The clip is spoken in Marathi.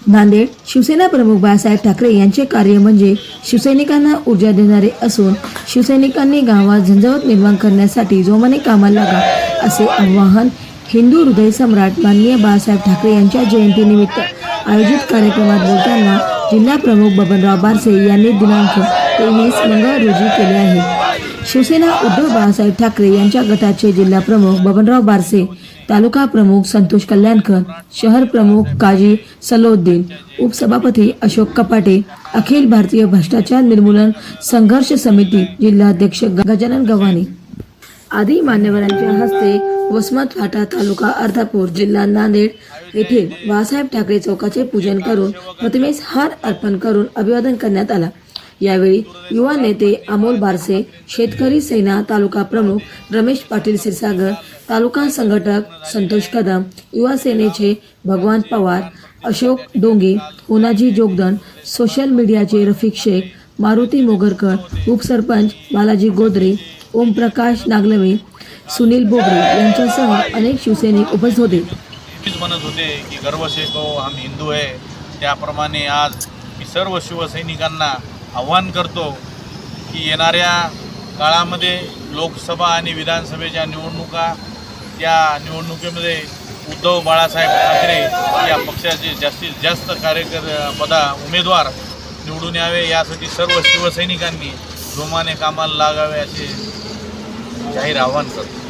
नांदेड शिवसेना प्रमुख बाळासाहेब ठाकरे यांचे कार्य म्हणजे शिवसैनिकांना ऊर्जा देणारे असून शिवसैनिकांनी गावात झंझावात निर्माण करण्यासाठी जोमाने कामाला लागा असे आवाहन हिंदू हृदय सम्राट माननीय बाळासाहेब ठाकरे यांच्या जयंतीनिमित्त आयोजित कार्यक्रमात बोलताना जिल्हा प्रमुख बबनराव बारसे यांनी दिनांक 23 मंगळवार रोजी केले आहे। शिवसेना उद्धव बाळासाहेब ठाकरे यांच्या गटाचे जिल्हा प्रमुख बबनराव बारसे, तालुका प्रमुख संतोष कल्याणकर, शहर प्रमुख काजी सलोद्दीन, उपसभापती अशोक कपाटे, अखिल भारतीय भ्रष्टाचार निर्मूलन संघर्ष समिती जिल्हाध्यक्ष गजानन गव्हाणे आदी मान्यवरांच्या हस्ते वसमत फाटा तालुका अर्धापूर जिल्हा नांदेड येथे बाळासाहेब ठाकरे चौकाचे पूजन करून प्रतिमेस हार अर्पण करून अभिवादन करण्यात आला। यावेळी युवा नेते अमोल बारसे, शेतकरी सेना तालुका प्रमुख रमेश पाटील क्षीरसागर, तालुका संघटक संतोष कदम, युवा सेनेचे भगवान पवार, अशोक डोंगे, होनाजी जोगदन, सोशल मीडियाचे रफिक शेख, मारुती मोगरकर, उपसरपंच बालाजी गोदरे, ओमप्रकाश नागलवे, सुनील बोबडे यांच्यासह अनेक शिवसैनिक उपस्थित होते। म्हणत होते की गर्व से को हम हिंदू है, त्याप्रमाणे आज मी सर्व शिवसैनिकांना आव्हान करतो की येणाऱ्या काळामध्ये लोकसभा आणि विधानसभेच्या निवडणुका, त्या निवडणुकीमध्ये उद्धव बाळासाहेब ठाकरे या पक्षाचे जास्तीत जास्त उमेदवार निवडून यावे, यासाठी सर्व शिवसैनिकांनी जोमाने कामाला लागावे असे जाहीर आवाहन करतो।